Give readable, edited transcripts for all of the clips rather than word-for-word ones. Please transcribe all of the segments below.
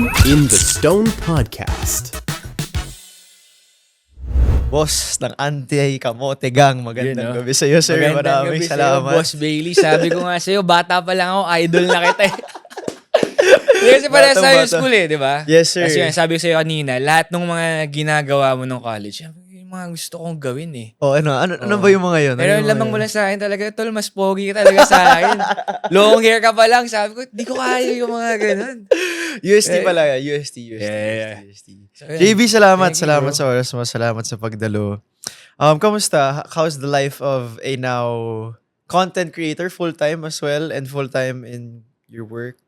in the Stone Podcast. Boss ng Anti-Kamote Gang, magandang Yun, no? gabi sa iyo, sir. Magandang Maraming gabi salamat. sa'yo, Boss Bailey. Sabi ko nga sa'yo, bata pa lang ako, idol na kita eh. Kasi para sa high school eh, di ba? Yes, sir. Kasi yun, sabi ko sa'yo kanina, lahat ng mga ginagawa mo nung college, yung mga gusto kong gawin eh. Ano ba yung mga yun? Pero yung lamang mga mo lang sa akin talaga, tol, mas pogi ka talaga sa akin. Long hair ka pa lang, sabi ko, di ko kaya yung mga ganun. UST pala, UST. Yeah. So, yun. JB, salamat Thank you, bro. sa oras mo. Salamat sa pagdalo. Kamusta? How's the life of a now content creator, full-time as well, and full-time in your work?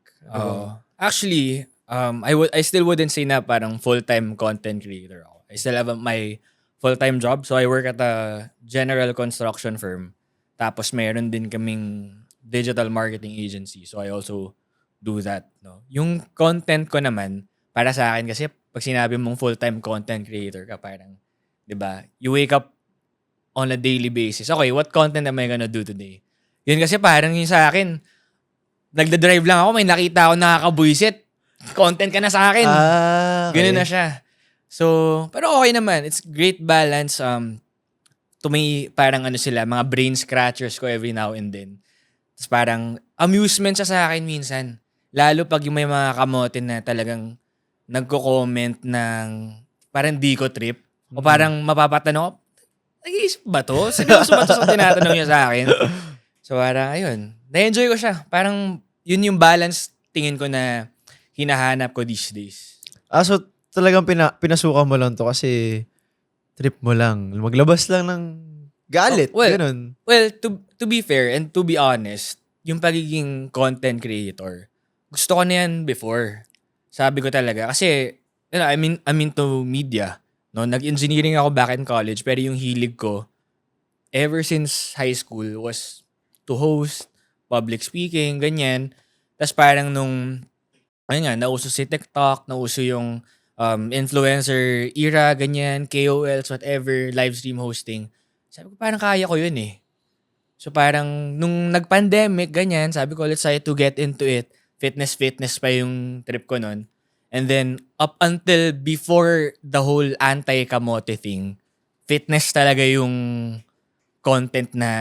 Actually, I still wouldn't say na parang full-time content creator ako. I still have my full-time job. So I work at a general construction firm. Tapos mayroon din kaming digital marketing agency. So I also do that. No? Yung content ko naman, para sa akin kasi pag sinabi mong full-time content creator ka, parang, di ba, you wake up on a daily basis. Okay, what content am I gonna do today? Yun kasi parang yung sa akin, nagda-drive lang ako, may nakita ako nakakabuisit. Content ka na sa akin. Okay. Ganun na siya. So, pero okay naman. It's great balance. To may parang ano sila, mga brain scratchers ko every now and then. Tapos parang amusement siya sa akin minsan. Lalo pag yung may mga kamote na talagang nagko-comment ng parang di ko trip. O parang mapapatanong ko, nag-iisip ba to? Seryoso ba to sa tinatanong niya sa akin? So parang ayun. Na-enjoy ko siya. Parang yun yung balance tingin ko na hinahanap ko these days. So talagang pinasukan mo lang to kasi trip mo lang. Maglabas lang ng galit. Ganun. Well, to be fair and to be honest, yung pagiging content creator, gusto ko na yan before. Sabi ko talaga. Kasi, you know, I'm into media. No? Nag-engineering ako back in college, pero yung hilig ko, ever since high school, was to host, public speaking, ganyan. Tapos parang nung, ayun nga, nauso si TikTok, nauso yung influencer era, ganyan, KOLs, whatever, live stream hosting. Sabi ko, parang kaya ko yun eh. So parang nung nag-pandemic, ganyan, sabi ko, let's try to get into it. Fitness pa yung trip ko nun. And then, up until before the whole anti-kamote thing, fitness talaga yung content na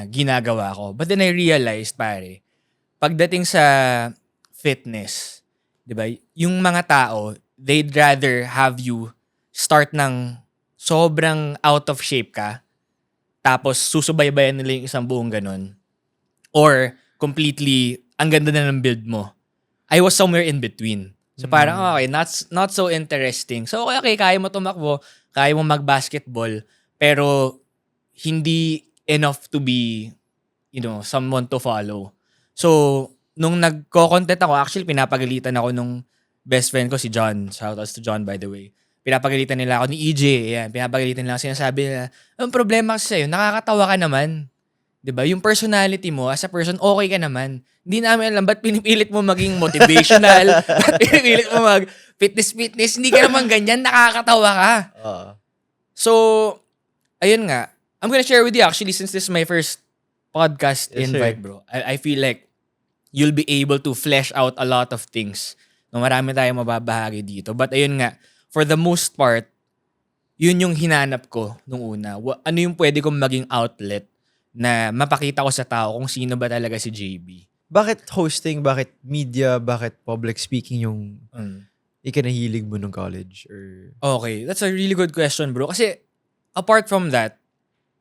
ginagawa ko. But then I realized, pare, pagdating sa fitness, di ba, yung mga tao, they'd rather have you start ng sobrang out of shape ka, tapos susubaybayan nila yung isang buong ganun. Or completely, ang ganda na ng build mo. I was somewhere in between. So parang, okay, not so interesting. So okay, kaya mo tumakbo, kaya mo mag-basketball, pero hindi enough to be, someone to follow. So, nung nagko-content ako, actually, pinapagalitan ako nung best friend ko, si John. Shoutouts to John, by the way. Pinapagalitan nila ako ni EJ. Yan, pinapagalitan nila ako. Sinasabi nila, ang problema kasi sa'yo, nakakatawa ka naman. 'Di ba? Yung personality mo, as a person, okay ka naman. Hindi namin alam, ba't pinipilit mo maging motivational? Ba't pinipilit mo mag-fitness? Hindi ka naman ganyan, nakakatawa ka. So, ayun nga. I'm gonna share with you actually, since this is my first podcast invite, bro. I feel like you'll be able to flesh out a lot of things. No, marami tayong mababahagi dito. But ayun nga, for the most part, yun yung hinanap ko nung una. Ano yung pwede kong maging outlet na mapakita ko sa tao kung sino ba talaga si JB. Bakit hosting, bakit media, bakit public speaking yung ikinahilig mo nung college? Or Okay, that's a really good question, bro. Kasi apart from that,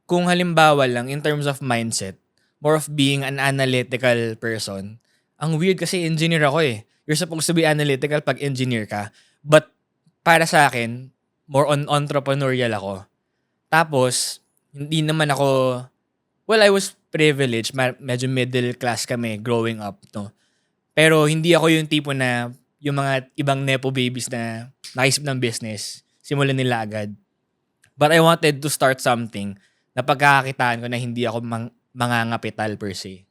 kung halimbawa lang in terms of mindset, more of being an analytical person, ang weird kasi engineer ako eh. You're supposed to be analytical pag engineer ka. But para sa akin, more on entrepreneurial ako. Tapos, hindi naman ako, well, I was privileged. Medyo middle class kami growing up, no? Pero hindi ako yung tipo na yung mga ibang nepo babies na naisip ng business, simulan nila agad. But I wanted to start something na pagkakakitaan ko na hindi ako mangangapital per se.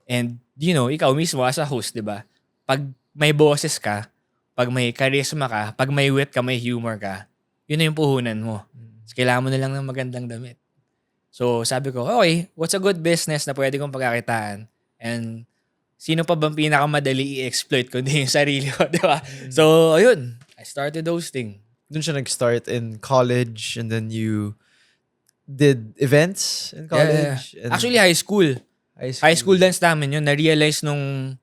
And, ikaw mismo as a host, di ba? Pag may boses ka, pag may charisma ka, pag may wit ka, may humor ka, yun na yung puhunan mo. So, kailangan mo na lang ng magandang damit. So, sabi ko, okay, what's a good business na pwede kong pagkakitaan? And sino pa bang pinakamadali i-exploit kundi yung sarili ko, di ba? So, ayun. I started hosting. Doon siya nag-start in college and then you did events in college? And Actually, high school. High school dance namin yun. Na-realize nung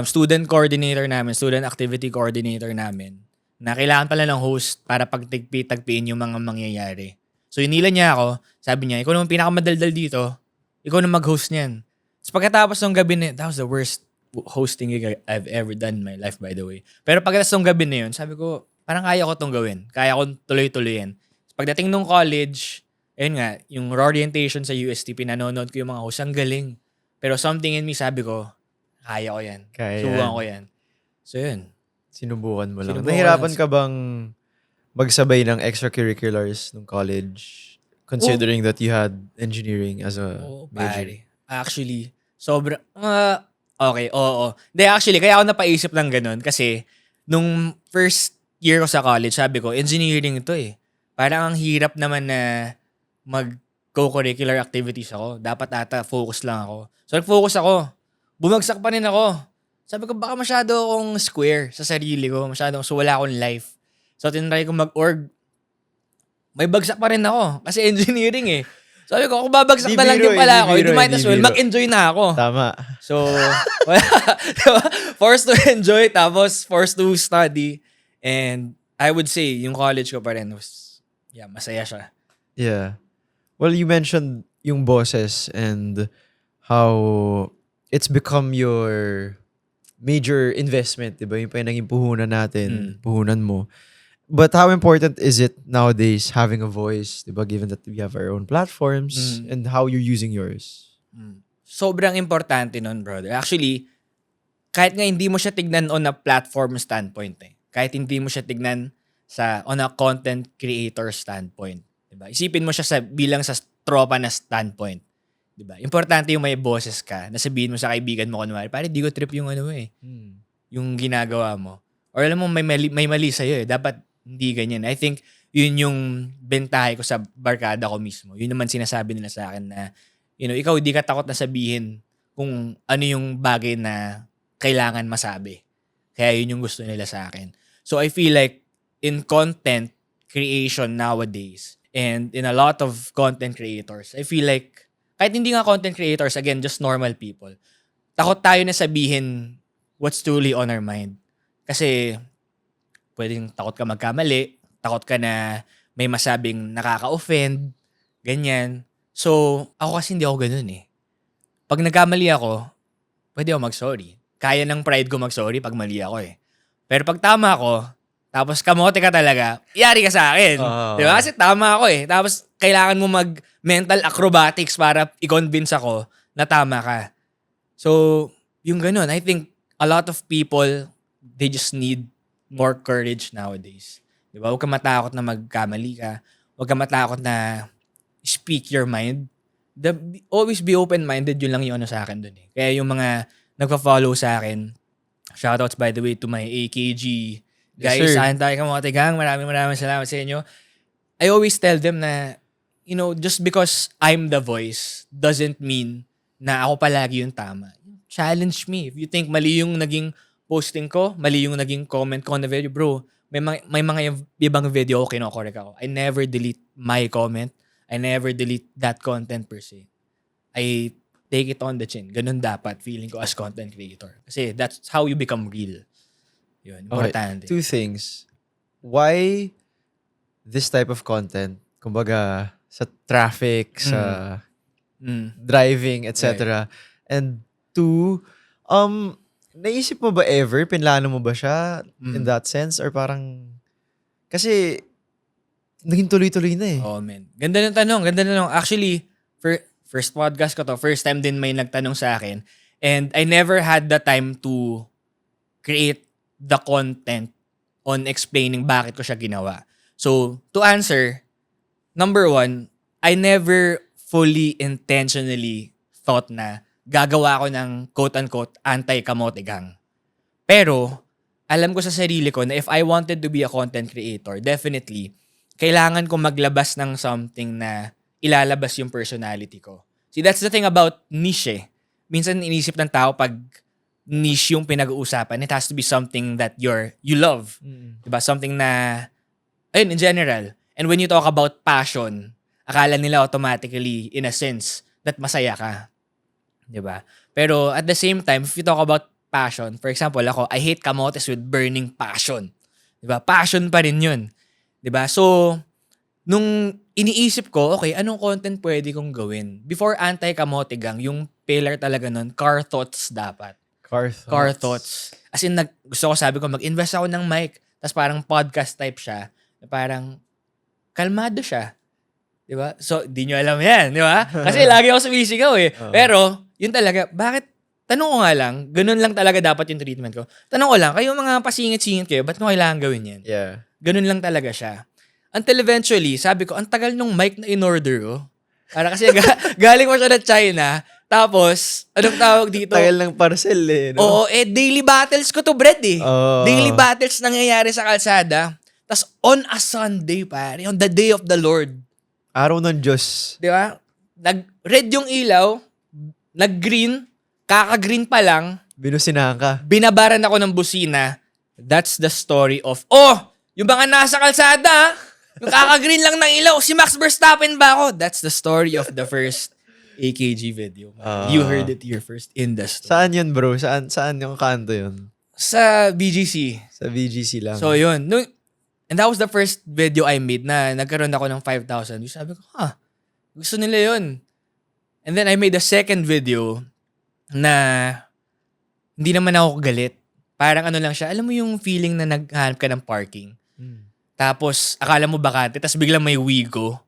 student coordinator namin, student activity coordinator namin, na kailangan pala ng host para pagtagpiin yung mga mangyayari. So, inila niya ako. Sabi niya, ikaw naman pinakamadaldal dito. Ikaw na mag-host niyan. So, pagkatapos ng gabi na yun, that was the worst hosting gig I've ever done in my life, by the way. Pero pagkatapos ng gabi na yun, sabi ko, parang kaya ko tong gawin. Kaya ko tuloy-tuloyin. So, pagdating nung college, ayun nga, yung orientation sa UST, pinanonood ko yung mga host, ang galing. Pero something in me, sabi ko, kaya ko yan. Subukan ko yan. So, yun. Sinubukan mo lang. Sinubukan Nahirapan lang. ka bang magsabay ng extracurriculars nung college? Considering that you had engineering as a major. Pare. Actually, sobra. Okay, oo. Hindi, actually, kaya ako napaisip ng ganun kasi nung first year ko sa college, sabi ko, engineering ito eh. Parang ang hirap naman na mag-co-curricular activities ako. Dapat ata focus lang ako. So, nag-focus ako. Bumagsak pa rin ako. Sabi ko, baka masyado akong square sa sarili ko. So, wala akong life. So, tinry ko mag-org. May bagsak pa rin ako. Kasi engineering eh. Sabi ko, kung babagsak Di na lang biro din pala eh, ako, di hindi biro, might di as well, biro. mag-enjoy na ako. Tama. So, wala. Diba? Forced to enjoy, tapos forced to study. And I would say, yung college ko pa rin was, masaya siya. Yeah. Well, you mentioned yung bosses and how it's become your major investment, diba? Yung pa yung naging puhunan natin, puhunan mo. But how important is it nowadays having a voice, diba? Given that we have our own platforms and how you're using yours? Sobrang importante nun, brother. Actually, kahit nga hindi mo siya tignan on a platform standpoint eh. Kahit hindi mo siya tignan on a content creator standpoint. Diba? Isipin mo siya bilang sa tropa na standpoint. Diba? Importante yung may boses ka na sabihin mo sa kaibigan mo kunwari, pare, di ko trip yung yung ginagawa mo. Or alam mo, may mali sa'yo eh. Dapat hindi ganyan. I think yun yung bentahe ko sa barkada ko mismo. Yun naman sinasabi nila sa akin na, ikaw di ka takot na sabihin kung ano yung bagay na kailangan masabi. Kaya yun yung gusto nila sa akin. So I feel like in content creation nowadays and in a lot of content creators, I feel like kahit hindi nga content creators, again, just normal people, takot tayo na sabihin what's truly on our mind. Kasi pwedeng takot ka magkamali, takot ka na may masabing nakaka-offend, ganyan. So, ako kasi hindi ako ganun eh. Pag nagkamali ako, pwede ako mag-sorry. Kaya ng pride ko mag-sorry pag mali ako eh. Pero pag tama ako, tapos kamote ka talaga, yari ka sa akin. Di ba? Kasi tama ako eh. Tapos kailangan mo mag-mental acrobatics para i-convince ako na tama ka. So, yung ganun. I think a lot of people, they just need more courage nowadays. Di ba? Huwag ka matakot na magkamali ka. Huwag ka matakot na speak your mind. Always be open-minded, yun lang yung ano sa akin dun eh. Kaya yung mga nagpa-follow sa akin, shoutouts by the way to my AKG guys, Yes, sir. saan tayo kamote gang, maraming salamat sa inyo. I always tell them na, just because I'm the voice doesn't mean na ako palagi yung tama. Challenge me. If you think mali yung naging posting ko, mali yung naging comment ko on the video, bro, may mga ibang video ako kinokorek ako. I never delete my comment. I never delete that content per se. I take it on the chin. Ganun dapat feeling ko as content creator. Kasi that's how you become real. Yun, importante. Okay, two things. Why this type of content? Kumbaga, sa traffic, sa driving, etc. And two, naisip mo ba ever, pinlano mo ba siya in that sense? Or parang, kasi, naging tuloy-tuloy na eh. Oh, man. Ganda ng tanong. Actually, first podcast ko to. First time din may nagtanong sa akin. And I never had the time to create the content on explaining bakit ko siya ginawa. So, to answer, number one, I never fully intentionally thought na gagawa ko ng quote-unquote anti-kamote gang. Pero, alam ko sa sarili ko na if I wanted to be a content creator, definitely, kailangan ko maglabas ng something na ilalabas yung personality ko. See, that's the thing about niche eh. Minsan inisip ng tao pag niche yung pinag-uusapan. It has to be something that you love. Diba? Something na, ayun, in general. And when you talk about passion, akala nila automatically, in a sense, that masaya ka. Diba? Pero at the same time, if you talk about passion, for example, ako, I hate kamotes with burning passion. Diba? Passion pa rin yun. Diba? So, nung iniisip ko, okay, anong content pwede kong gawin? Before anti-kamote gang, yung pillar talaga nun, car thoughts dapat. Car thoughts. As in, gusto ko sabi ko, mag-invest ako ng mic. Tapos parang podcast type siya. Parang, kalmado siya. Diba? So, di nyo alam yan. Diba? Kasi lagi ako sumisigaw eh. Pero, yun talaga, bakit? Tanong ko nga lang, ganun lang talaga dapat yung treatment ko. Tanong ko lang, kayo mga pasingit-singit kayo, ba't mo kailangan gawin yan? Yeah. Ganun lang talaga siya. Until eventually, sabi ko, ang tagal nung mic na in-order ko. Para kasi galing mo siya na China, tapos, anong tawag dito? Tagal ng parcel eh. No? Oo, daily battles ko to bread eh. Oh. Daily battles nangyayari sa kalsada. Tapos, on a Sunday, pare, on the day of the Lord. Araw ng Diyos. Di ba? Nag-red yung ilaw, nag-green, kaka-green pa lang, Binusinahan ka. binabaran ako ng busina. That's the story of, yung mga nasa kalsada, yung kaka-green lang ng ilaw, si Max Verstappen ba ako? That's the story of the first AKG video. You heard it here first in the story. Saan yun, bro? Saan yung kanto yun? Sa BGC. Sa VGC lang. So, yun. And that was the first video I made na nagkaroon ako ng 5,000 views. Sabi ko, gusto nila yun. And then I made a second video na hindi naman ako galit. Parang ano lang siya. Alam mo yung feeling na naghanap ka ng parking. Tapos, akala mo bakante. Tapos biglang may Wigo.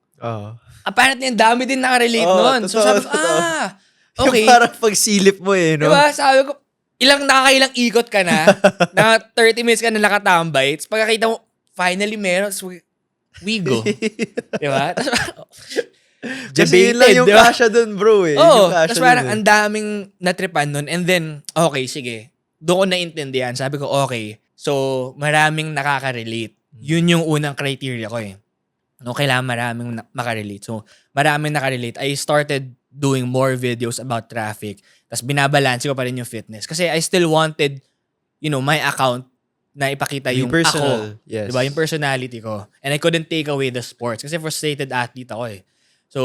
Apparently, ang dami din nakarelate nun. So sabi ko, okay. Yung parang pagsilip mo eh, no? Diba? Sabi ko, nakakailang ikot ka na. Na 30 minutes ka na nakatambay. Tapos pagkakita mo, finally meron. So, Wigo. Diba? Tapos, kasi yun lang yung diba? kasha dun, bro eh. Oo. Tapos parang ang daming natripan nun. And then, okay, sige. Doon ko naintindihan. Sabi ko, okay. So, maraming nakaka-relate. Yun yung unang criteria ko eh. No, kailangan maraming makarelate. So, maraming nakarelate. I started doing more videos about traffic. Tapos binabalanse ko pa rin yung fitness. Kasi I still wanted, my account na ipakita yung personal, ako. yes. Diba? Yung personality ko. And I couldn't take away the sports. Kasi frustrated athlete ako eh. So,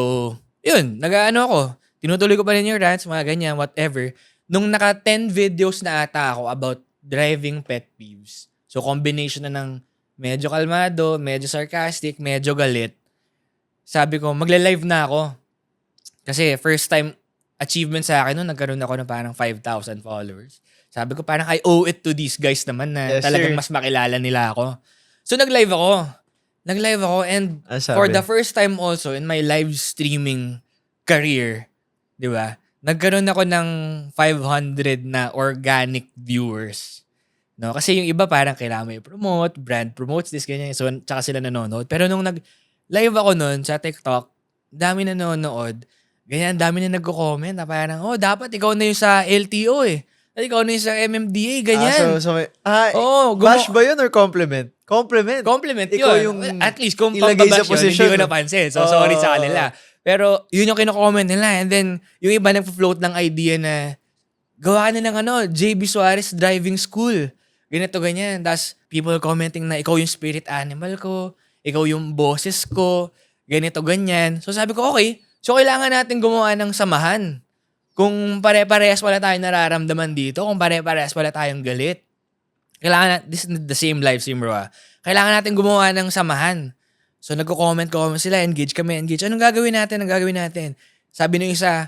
yun. Ako. Tinutuloy ko pa rin yung rants, mga ganyan, whatever. Nung naka 10 videos na ata ako about driving pet peeves. So, combination na ng medyo kalmado, medyo sarcastic, medyo galit. Sabi ko, magla-live na ako. Kasi first time achievement sa akin nung nagkaroon ako ng parang 5,000 followers. Sabi ko, parang I owe it to these guys naman na talagang mas makilala nila ako. So, nag-live ako and for the first time also in my live streaming career, di ba, nagkaroon ako ng 500 na organic viewers. No? Kasi yung iba parang kailangan mo i-promote, brand promotes this, ganyan. So, tsaka sila nanonood. Pero nung nag-live ako nun sa TikTok, dami nanonood. Ganyan, dami na nagko-comment na parang, dapat ikaw na yung sa LTO eh. At ikaw na yung sa MMDA, ganyan. Bash ba yun or compliment? Compliment. Compliment yun. Ikaw yung at least kung ilagay sa pampabash position, yun, hindi ko napansin. So, sorry sa kanila. Pero, yun yung kino-comment nila. And then, yung iba nagpo-float ng idea na, gawa ka na ng JB Suarez Driving School. Ganito, ganyan. Tapos, people commenting na ikaw yung spirit animal ko, ikaw yung boses ko, ganito, ganyan. So, sabi ko, okay. So, kailangan natin gumawa ng samahan. Kung pare-parehas wala tayong nararamdaman dito, kung pare-parehas wala tayong galit, kailangan this is the same live stream, bro. Kailangan natin gumawa ng samahan. So, nagko-comment sila, engage kami. Anong gagawin natin? Sabi ng isa,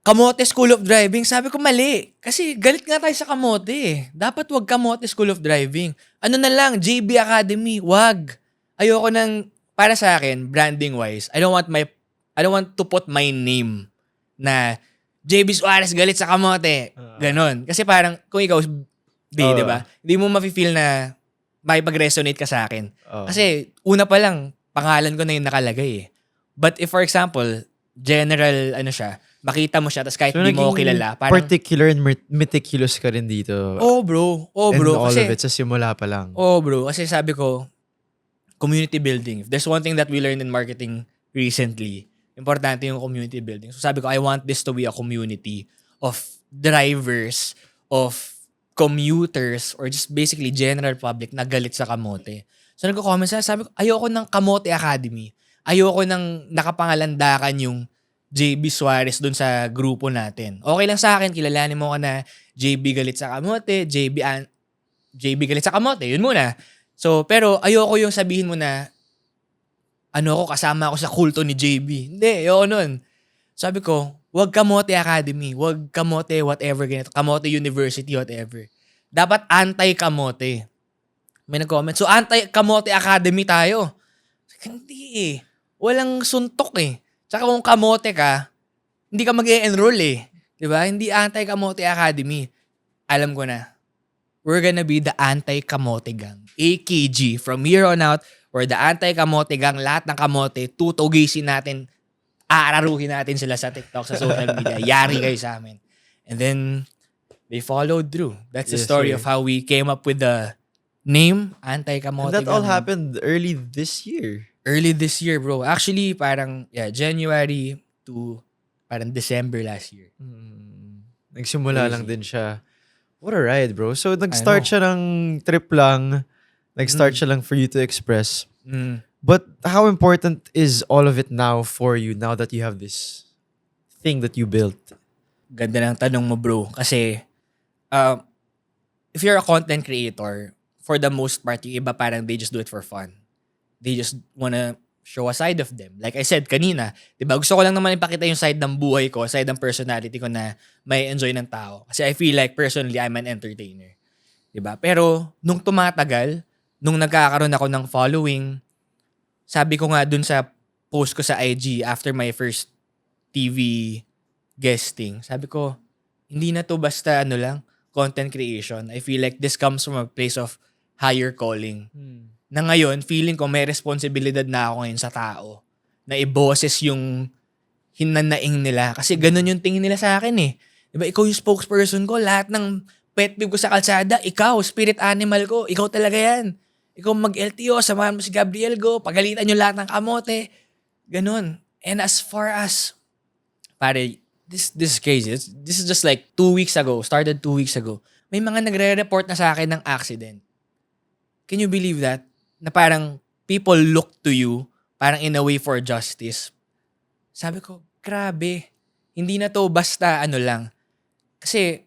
Kamote School of Driving. Sabi ko, mali. Kasi galit nga tayo sa kamote eh. Dapat wag Kamote School of Driving. Ano na lang, JB Academy, wag. Ayoko para sa akin, branding-wise, I don't want to put my name na JB Suarez galit sa kamote. Ganon. Kasi parang, kung ikaw, di ba? Hindi mo mafe-feel na makipag-resonate ka sa akin. Kasi, una pa lang, pangalan ko na yung nakalagay eh. But if, for example, general, makita mo siya, tapos kahit di mo kilala, parang particular and meticulous ka rin dito. Bro. And all kasi, of it sa simula pa lang. Bro. Kasi sabi ko, community building. If there's one thing that we learned in marketing recently, importante yung community building. So sabi ko, I want this to be a community of drivers, of commuters or just basically general public na galit sa kamote. So nagko-comment sabi ko, ayoko ng Kamote Academy. Ayoko ng nakapangalandakan yung JB Suarez dun sa grupo natin. Okay lang sa akin, kilalanin mo ka na JB galit sa kamote, JB galit sa kamote, yun muna. So, pero ayoko yung sabihin mo na kasama ako sa kulto ni JB. Hindi, ayoko nun. Sabi ko, wag Kamote Academy, wag Kamote whatever ganito, Kamote University whatever. Dapat anti-kamote. May nag-comment. So, anti-Kamote Academy tayo. Hindi eh. Walang suntok eh. Tsaka kung kamote ka, hindi ka mag-e-enroll eh. Diba? Hindi anti-Kamote Academy. Alam ko na. We're gonna be the anti-Kamote gang. AKG. From here on out, we're the anti-Kamote gang. Lahat ng kamote, tutugisin natin, aararuhin natin sila sa TikTok, sa social media. Yari kayo sa amin. And then, they followed through. That's the story of how we came up with the name, anti-Kamote gang. And that all happened early this year. Early this year, bro. Actually, parang, January to parang December last year. Nagsimula lang din siya. What a ride, bro. So, nag-start siya ng trip lang. Nag-start siya lang for you to express. But how important is all of it now for you, now that you have this thing that you built? Ganda ng tanong mo, bro. Kasi, if you're a content creator, for the most part, yung iba parang they just do it for fun. They just wanna show a side of them. Like I said kanina, diba? Gusto ko lang naman ipakita yung side ng buhay ko, side ng personality ko na may enjoy ng tao. Kasi I feel like personally, I'm an entertainer. Diba? Pero, nung tumatagal, nung nagkakaroon ako ng following, sabi ko nga dun sa post ko sa IG after my first TV guesting, sabi ko, hindi na to basta content creation. I feel like this comes from a place of higher calling. Na ngayon, feeling ko may responsibilidad na ako ngayon sa tao na iboses yung hinanaing nila. Kasi ganun yung tingin nila sa akin eh. Diba, ikaw yung spokesperson ko, lahat ng pet peeve ko sa kalsada, ikaw, spirit animal ko, ikaw talaga yan. Ikaw mag-LTO, samahan mo si Gabriel Go, pagalitan yung lahat ng kamote. Ganun. And as far as, pare, this is crazy. This is just like 2 weeks ago, started 2 weeks ago. May mga nagre-report na sa akin ng accident. Can you believe that? Na parang people look to you parang in a way for justice. Sabi ko, grabe. Hindi na to basta lang. Kasi,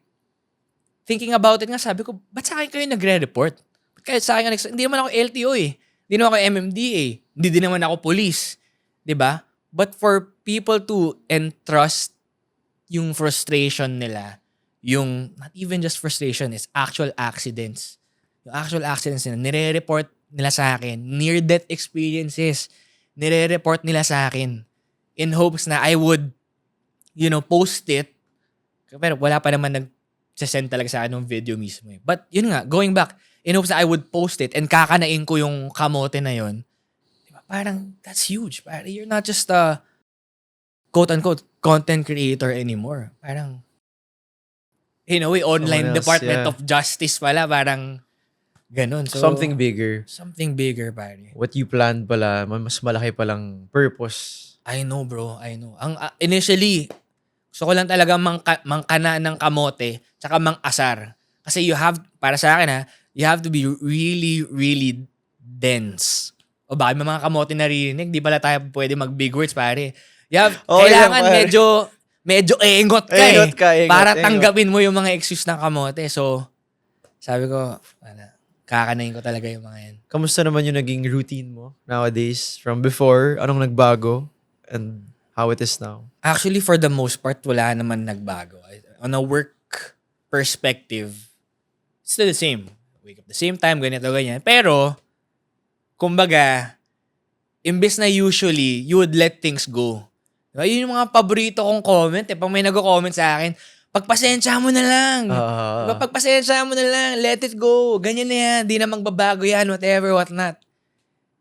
thinking about it nga, sabi ko, ba't sa akin kayo nagre-report? Ba't kayo sa akin hindi naman ako LTO eh. Hindi naman ako MMDA. Hindi din naman ako police. Diba? But for people to entrust yung frustration nila, yung, not even just frustration, is actual accidents. Yung actual accidents nila, nire-report nila sa akin. Near-death experiences, nire-report nila sa akin. In hopes na I would, post it. Pero wala pa naman nag-send talaga sa akin ng video mismo. But yun nga, going back, in hopes na I would post it and kakanain ko yung kamote na yun. Diba? Parang, that's huge. Parang, you're not just a quote-unquote content creator anymore. Parang, in a way, online Department of Justice pala. Parang, ganun. So, something bigger. Something bigger, pare. What you planned pala, mas malaki palang purpose. I know, bro. I know. Initially, gusto ko lang talaga mangkana ng kamote tsaka mang-asar. Kasi para sa akin you have to be really, really dense. O baka may mga kamote naririnig, di pala tayo pwede mag-big words, pare. Kailangan medyo engot ka para tanggapin mo yung mga excuse ng kamote. So, sabi ko, kakanayin ko talaga yung mga yan. Kamusta naman yung naging routine mo nowadays? From before, anong nagbago? And how it is now? Actually, for the most part, wala naman nagbago. On a work perspective, it's still the same. Wake up the same time, ganito, ganyan. Pero, kumbaga, imbes na usually, you would let things go. Diba? Yun yung mga paborito kong comment. Pag may nag-comment sa akin, pagpasensya mo na lang. Diba? Pagpasensya mo na lang. Let it go. Ganyan na yan. Di na magbabago yan. Whatever, what not.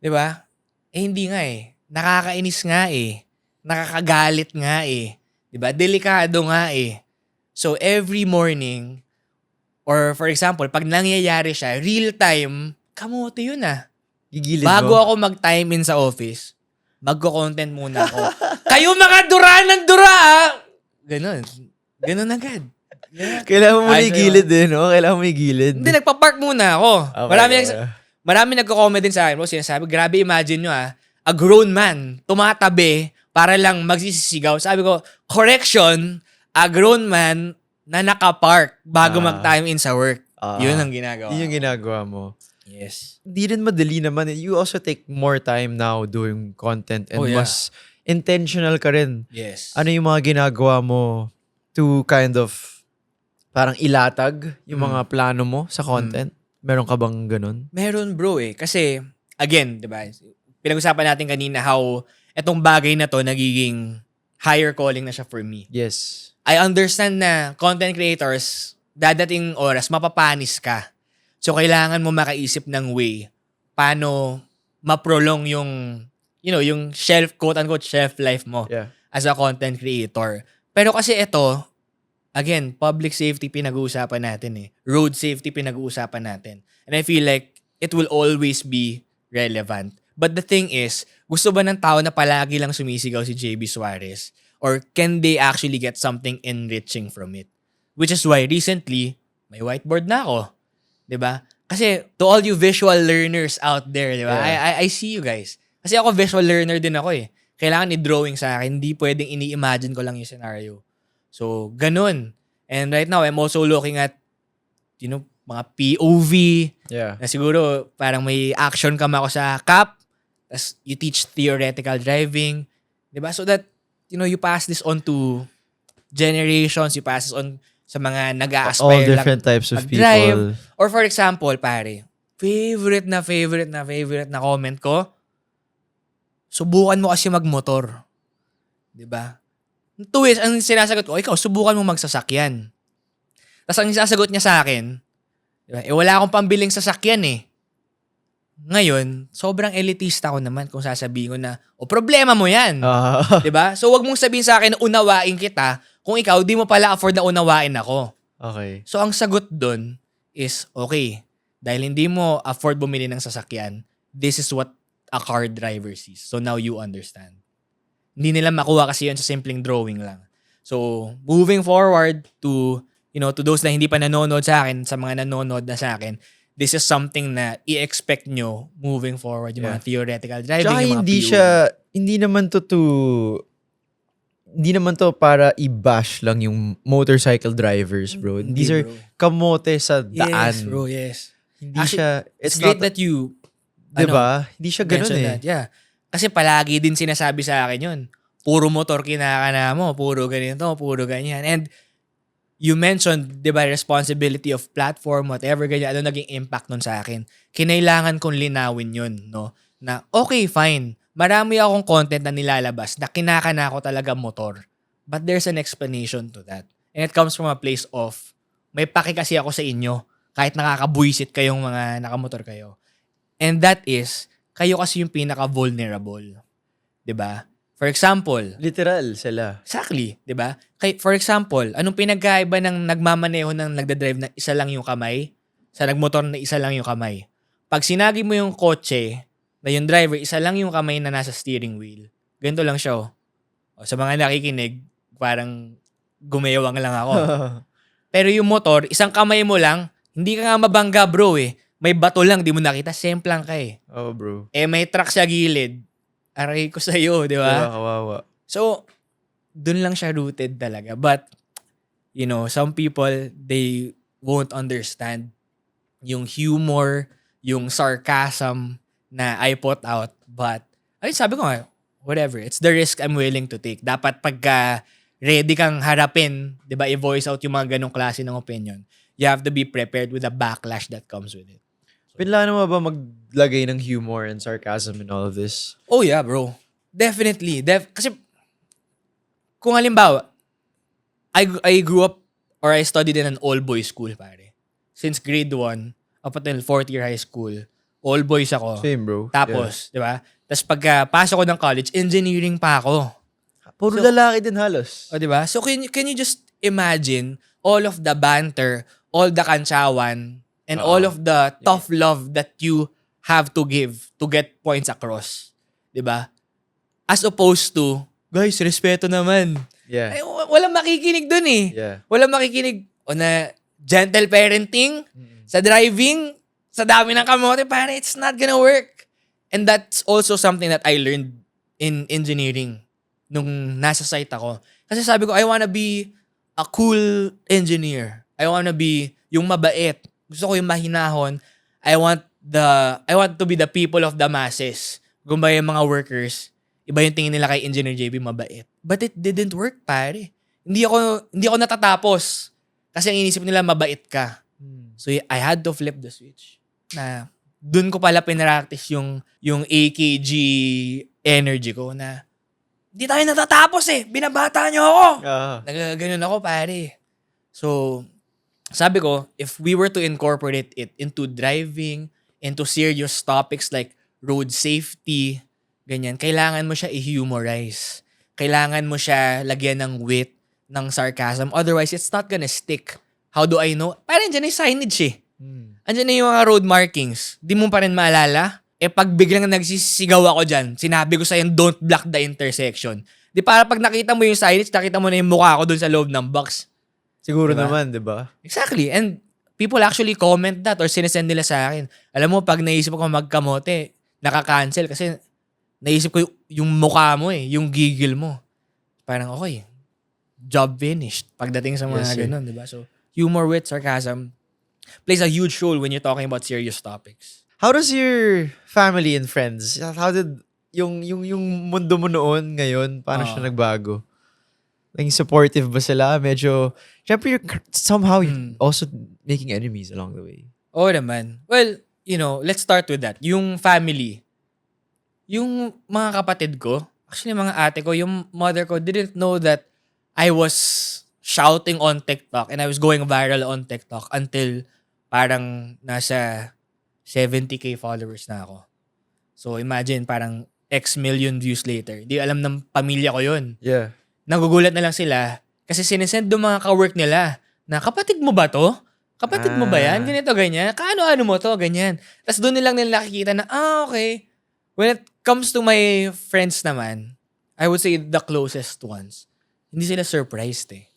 Diba? Hindi nga eh. Nakakainis nga eh. Nakakagalit nga eh. Diba? Delikado nga eh. So, every morning, or for example, pag nangyayari siya, real time, kamote yun Gigilid bago mo. ako mag-time in sa office, magko-content muna ako. Kayo mga dura ng dura! Ganon. Ganon agad. Kailangan mo muna Ayos, igilid no? Kailangan mo igilid. Hindi, nagpa-park muna ako. Okay. Marami nagko-comment din sa akin. Sinasabi, grabe, imagine nyo a grown man tumatabi para lang magsisisigaw. Sabi ko, correction, a grown man na nakapark bago mag-time in sa work. Yun ang ginagawa. Yun yung ginagawa mo. Yes. Hindi rin madali naman. You also take more time now doing content and mas intentional ka rin. Yes. Ano yung mga ginagawa mo to kind of parang ilatag yung mga plano mo sa content? Meron ka bang ganun? Meron bro Kasi, again, di ba? Pinag-usapan natin kanina how etong bagay na to nagiging higher calling na siya for me. Yes. I understand na content creators, dadating oras, mapapanis ka. So, kailangan mo makaisip ng way paano ma-prolong yung, yung quote-unquote, shelf life mo as a content creator. Pero kasi ito, again, public safety pinag-uusapan natin Road safety pinag-uusapan natin. And I feel like it will always be relevant. But the thing is, gusto ba ng tao na palagi lang sumisigaw si JB Suarez? Or can they actually get something enriching from it? Which is why recently, may whiteboard na ako. 'Di ba? Kasi to all you visual learners out there, 'di ba? I see you guys. Kasi ako visual learner din ako Kailangan i-drawing sa akin, hindi pwedeng ini-imagine ko lang yung scenario. So, ganun. And right now, I'm also looking at mga POV. Yeah. Na siguro parang may action cam ako sa CAP. Tapos you teach theoretical driving. 'Di ba? So that you pass this on to generations, you pass this on sa mga nag-a-aspire all different types of mag-drive. people. Or for example, pare, favorite na comment ko, subukan mo kasi magmotor. 'Di ba? Ito ang sinasagot ko, ikaw, subukan mo magsasakyan. Tapos ang sasagot niya sa akin, diba, wala akong pambiling sasakyan Ngayon, sobrang elitista ko naman kung sasabihin ko na, problema mo yan. Diba? So, wag mong sabihin sa akin na unawain kita kung ikaw, di mo pala afford na unawain ako. Okay. So, ang sagot dun is, okay, dahil hindi mo afford bumili ng sasakyan, this is what a car driver sees. So, now you understand. Hindi nila makuha kasi yun sa simpleng drawing lang. So, moving forward to those na hindi pa nanonood sa akin, sa mga nanonood na sa akin, this is something na i-expect nyo moving forward, yung mga theoretical driving, Tsaka yung mga hindi naman to para i-bash lang yung motorcycle drivers, bro. These are kamote sa daan. Yes, bro, yes. Hindi siya, it's great that you, diba? Hindi siya ganun that. Yeah. Kasi palagi din sinasabi sa akin yun. Puro motor kinakana mo, puro ganito, puro ganyan. And you mentioned, di ba, responsibility of platform, whatever, ganyan, ano naging impact nun sa akin. Kinailangan kong linawin yun, no? Na, okay, fine. Marami akong content na nilalabas na kinakana ko talaga motor. But there's an explanation to that. And it comes from a place of, may paki kasi ako sa inyo, kahit nakakabuisit kayong mga nakamotor kayo. And that is, kayo kasi yung pinaka-vulnerable. Di ba? For example, literal sila. Exactly, 'di ba? For example, anong pinagkaiba ng nagmamaneho ng nagda-drive na isa lang yung kamay sa nagmotor na isa lang yung kamay? Pag sinagi mo yung kotse na yung driver, isa lang yung kamay na nasa steering wheel. Ganito lang siya. Sa mga nakikinig, parang gumewang lang ako. Pero yung motor, isang kamay mo lang, hindi ka nga mabangga, bro May bato lang, di mo nakita, semplang ka Oh, bro. May truck sa gilid. Aray ko sa'yo, di ba? Diba, kawawa. So, dun lang siya rooted talaga. But, some people, they won't understand yung humor, yung sarcasm na I put out. But, sabi ko nga, whatever. It's the risk I'm willing to take. Dapat pagka ready kang harapin, di ba, i-voice out yung mga ganong klase ng opinion, you have to be prepared with the backlash that comes with it. Pinlano mo ba maglagay ng humor and sarcasm in all of this? Oh yeah, bro. Definitely. Kasi, kung halimbawa, I grew up or I studied in an all-boys school, pare. Since grade 1 up until 4th year high school, all-boys ako. Same, bro. Tapos, di ba? Tapos pagka-pasok ko ng college, engineering pa ako. Puro lalaki din halos. O, di ba? So, can you just imagine all of the banter, all the kantsawan, and all of the tough love that you have to give to get points across. Diba? As opposed to, guys, respeto naman. Yeah. Ay, walang makikinig dun eh. Yeah. Walang makikinig. O na gentle parenting, sa driving, sa dami ng kamote, parang it's not gonna work. And that's also something that I learned in engineering nung nasa site ako. Kasi sabi ko, I wanna be a cool engineer. I wanna be yung mabait. Gusto ko yung mahinahon. I want to be the people of the masses. Kung ba yung mga workers, iba yung tingin nila kay Engineer JB, mabait. But it didn't work, pare. Hindi ako natatapos. Kasi ang inisip nila, mabait ka. So, I had to flip the switch. Na, dun ko pala pinractice yung AKG energy ko na, hindi tayo natatapos eh. Binabata nyo ako. Nagaganon ako, pare. So, sabi ko, if we were to incorporate it into driving, into serious topics like road safety, ganyan, kailangan mo siya i-humorize. Kailangan mo siya lagyan ng wit, ng sarcasm. Otherwise, it's not gonna stick. How do I know? Parang dyan yung signage eh. Andyan na yung mga road markings. Di mo pa rin maalala? Pag biglang nagsisigaw ako dyan, sinabi ko sa'yo, don't block the intersection. Di para pag nakita mo yung signage, nakita mo na yung mukha ko dun sa loob ng box. Siguro diba? naman, di ba? Exactly. And people actually comment that or sinesend nila sa akin. Alam mo, pag naisip ko magkamote, nakaka-cancel kasi naisip ko yung mukha mo yung gigil mo. Parang okay, job finished pagdating sa mga ganun, di ba? So, humor with sarcasm plays a huge role when you're talking about serious topics. How does your family and friends, how did yung mundo mo noon ngayon, paano siya nagbago? Naging supportive ba sila? Medyo, syempre somehow you're also making enemies along the way. Oo naman. Well, let's start with that. Yung family. Yung mga kapatid ko, actually mga ate ko, yung mother ko didn't know that I was shouting on TikTok and I was going viral on TikTok until parang nasa 70k followers na ako. So imagine, parang X million views later. Di alam ng pamilya ko yun. Yeah. Nagugulat na lang sila kasi sinesend yung mga ka-work nila na, kapatid mo ba to? Kapatid mo ba yan? Ganito, ganyan. Kaano-ano mo to? Ganyan. Tapos doon nilang nila nakikita na, okay. When it comes to my friends naman, I would say the closest ones, hindi sila surprised eh.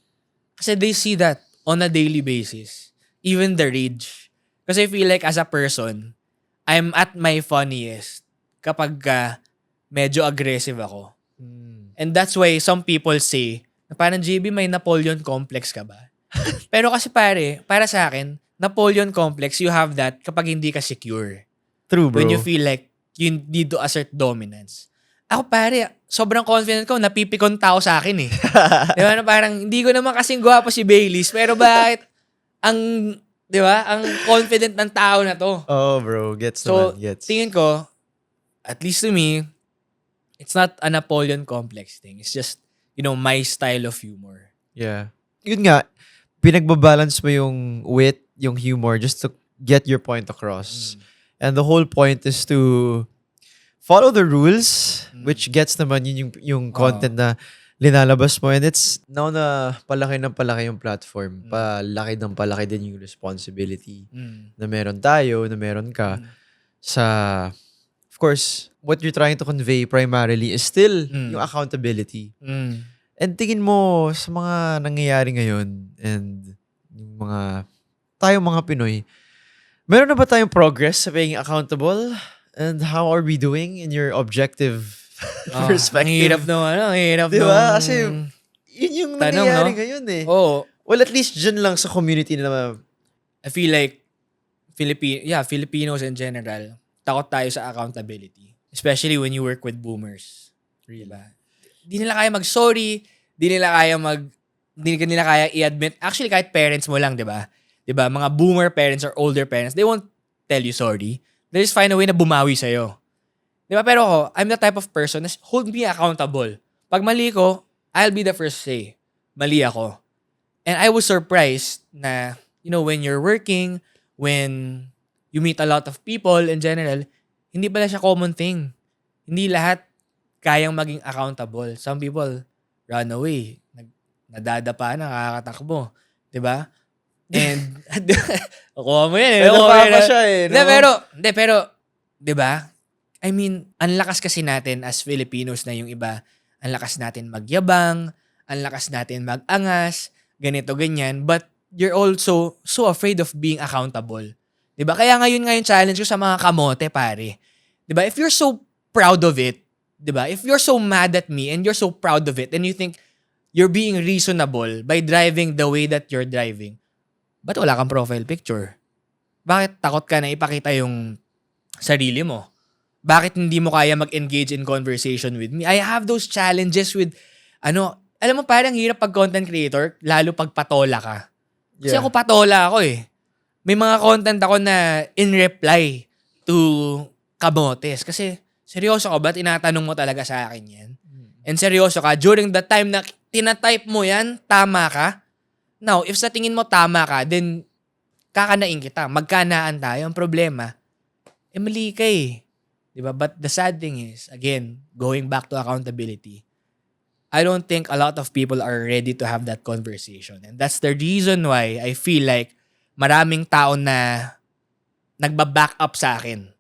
Kasi they see that on a daily basis. Even the rage. Kasi I feel like as a person, I'm at my funniest kapag medyo aggressive ako. And that's why some people say, na parang JB, may Napoleon complex ka ba? Pero kasi para sa akin, Napoleon complex, you have that kapag hindi ka secure. True, bro. When you feel like you need to assert dominance. Ako sobrang confident ko, napipikon tao sa akin eh. Di ba? Parang, hindi ko naman kasing gwapo si Baileys, pero bakit di ba? Ang confident ng tao na to. Oh, bro. Gets So, naman. Gets. tingin ko, at least to me, it's not a Napoleon complex thing. It's just, my style of humor. Yeah. Yun nga, pinagbabalance mo yung wit, yung humor, just to get your point across. And the whole point is to follow the rules, which gets naman yun yung content na linalabas mo. And it's now na palaki ng palaki yung platform. Palaki ng palaki din yung responsibility na meron tayo, na meron ka. Of course, what you're trying to convey primarily is still yung accountability. And tingin mo sa mga nangyayari ngayon and yung tayong mga Pinoy, meron na ba tayong progress sa being accountable? And how are we doing in your objective perspective? Ang hirap ang hirap diba? Kasi yun yung tanong, nangyayari ngayon eh. Oo. Well, at least dyan lang sa community na I feel like Filipinos in general, takot tayo sa accountability. Especially when you work with boomers. Diba? Di nila kaya mag-sorry, di nila kaya i-admit. Actually, kahit parents mo lang, diba? Diba? Mga boomer parents or older parents, they won't tell you sorry. They just find a way na bumawi sa'yo. Diba? Pero ako, I'm the type of person na hold me accountable. Pag mali ko, I'll be the first to say, mali ako. And I was surprised na, when you're working, when you meet a lot of people in general, hindi pala siya common thing. Hindi lahat kayang maging accountable. Some people run away. Nadadapa na, nakakatakbo. Diba? And, nakuha mo yan. Nakuha pa siya eh. No? Pero, diba? I mean, ang lakas kasi natin as Filipinos na yung iba, ang lakas natin magyabang, ang lakas natin mag-angas, ganito, ganyan, but you're also so afraid of being accountable. Diba? Kaya ngayon challenge ko sa mga kamote, pare. Diba? If you're so proud of it, diba? If you're so mad at me and you're so proud of it and you think you're being reasonable by driving the way that you're driving, ba't wala kang profile picture? Bakit takot ka na ipakita yung sarili mo? Bakit hindi mo kaya mag-engage in conversation with me? I have those challenges with, alam mo parang hirap pag content creator, lalo pag patola ka. Kasi ako patola ako eh. May mga content ako na in reply to kamotes. Kasi seryoso ka ba? Tinatanong mo talaga sa akin yan? And seryoso ka? During the time na tinatype mo yan, tama ka? Now, if sa tingin mo tama ka, then kakanain kita. Magkanaan tayo. Ang problema, mali ka eh. Diba? But the sad thing is, again, going back to accountability, I don't think a lot of people are ready to have that conversation. And that's the reason why I feel like maraming tao na nagba-back up sa akin.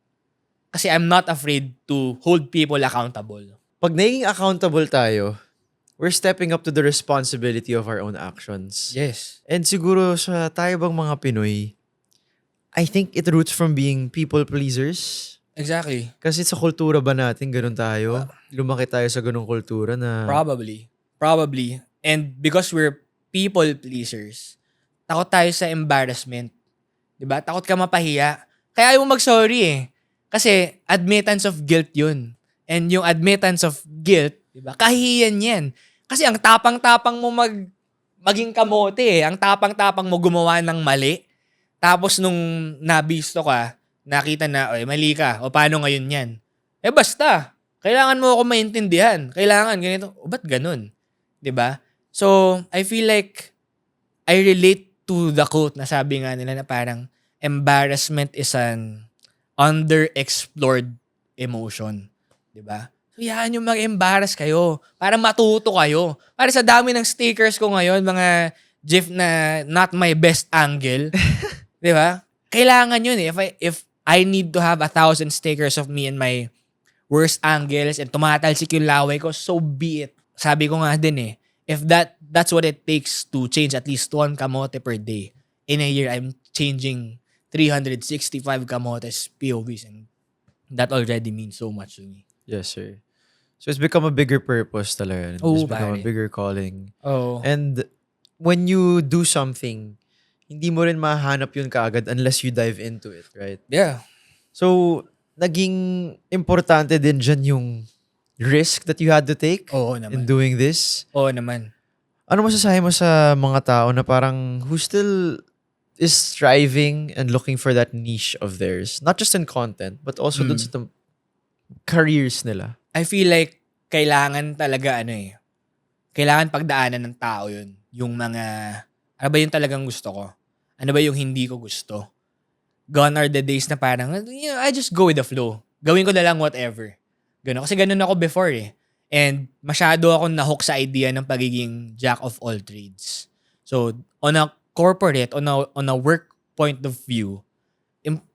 Kasi I'm not afraid to hold people accountable. Pag naging accountable tayo, we're stepping up to the responsibility of our own actions. Yes. And siguro sa tayo bang mga Pinoy, I think it roots from being people pleasers. Exactly. Kasi sa kultura ba natin, ganun tayo? Lumaki tayo sa ganung kultura na... Probably. And because we're people pleasers, takot tayo sa embarrassment. Diba? Takot ka mapahiya. Kaya ayaw mo mag-sorry eh. Kasi admittance of guilt yun. And yung admittance of guilt, diba? Kahihiyan yan. Kasi ang tapang-tapang mo maging kamote eh. Ang tapang-tapang mo gumawa ng mali. Tapos nung nabisto ka, nakita na, mali ka. O paano ngayon yan? Basta. Kailangan mo ako maintindihan. Kailangan ganito. O ba't ganun? Diba? So, I feel like I relate to the quote na sabi nga nila na parang embarrassment is an underexplored emotion. Diba? So, yan yung mag-embarrass kayo. Para matuto kayo. Para sa dami ng stickers ko ngayon, mga gif na not my best angle. Diba? Kailangan yun eh. If I need to have 1,000 stickers of me in my worst angles and tumatalsik yung laway ko, so be it. Sabi ko nga din eh, if that's what it takes to change at least 1 kamote per day, in a year, I'm changing 365 kamotes POVs and that already means so much to me. Yes, sir. So it's become a bigger purpose talaga. It's become a bigger calling. Oh. And when you do something, hindi mo rin mahanap yun kaagad unless you dive into it, right? Yeah. So, naging importante din dyan yung risk that you had to take in doing this. Oo naman. Ano masasabi mo sa mga tao na parang who still is striving and looking for that niche of theirs? Not just in content, but also dun sa careers nila. I feel like kailangan talaga kailangan pagdaanan ng tao yun. Yung mga, ano ba yung talagang gusto ko? Ano ba yung hindi ko gusto? Gone are the days na parang, I just go with the flow. Gawin ko na lang whatever. Ganun. Kasi ganun ako before eh. And masyado akong nahook sa idea ng pagiging jack of all trades. So, on a corporate, on a work point of view,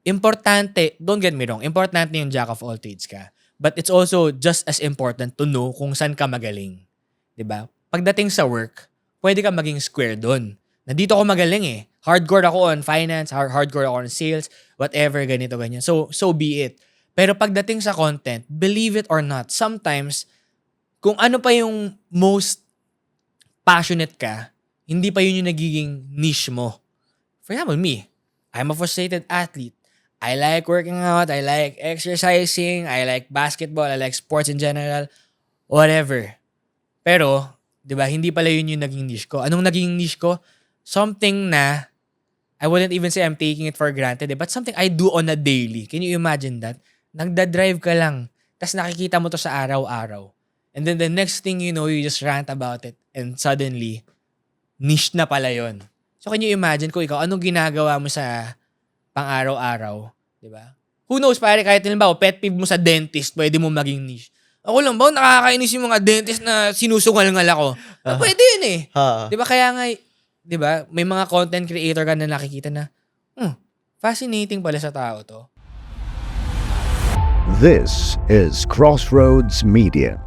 importante, don't get me wrong, importante yung jack of all trades ka. But it's also just as important to know kung saan ka magaling. 'Di ba? Pagdating sa work, pwede ka maging square doon. Nandito ako magaling eh. Hardcore ako on finance, hardcore ako on sales, whatever, ganito, ganyan. So be it. Pero pagdating sa content, believe it or not, sometimes, kung ano pa yung most passionate ka, hindi pa yun yung nagiging niche mo. For example, me, I'm a frustrated athlete. I like working out, I like exercising, I like basketball, I like sports in general, whatever. Pero, di ba, hindi pala yun yung naging niche ko. Anong naging niche ko? Something na, I wouldn't even say I'm taking it for granted, but something I do on a daily. Can you imagine that? Nagda-drive ka lang, tas nakikita mo to sa araw-araw. And then the next thing you know, you just rant about it, and suddenly, niche na pala yun. So can you imagine kung ikaw, anong ginagawa mo sa pang-araw-araw? Diba? Who knows, pare, kahit halimbawa, pet peeve mo sa dentist, pwede mo maging niche. Ako lang ba, nakakainis yung mga dentist na sinusungal-ngal ako. Pwede yun eh. Diba? Kaya nga, diba, may mga content creator ka na nakikita na, fascinating pala sa tao to. This is Crossroads Media.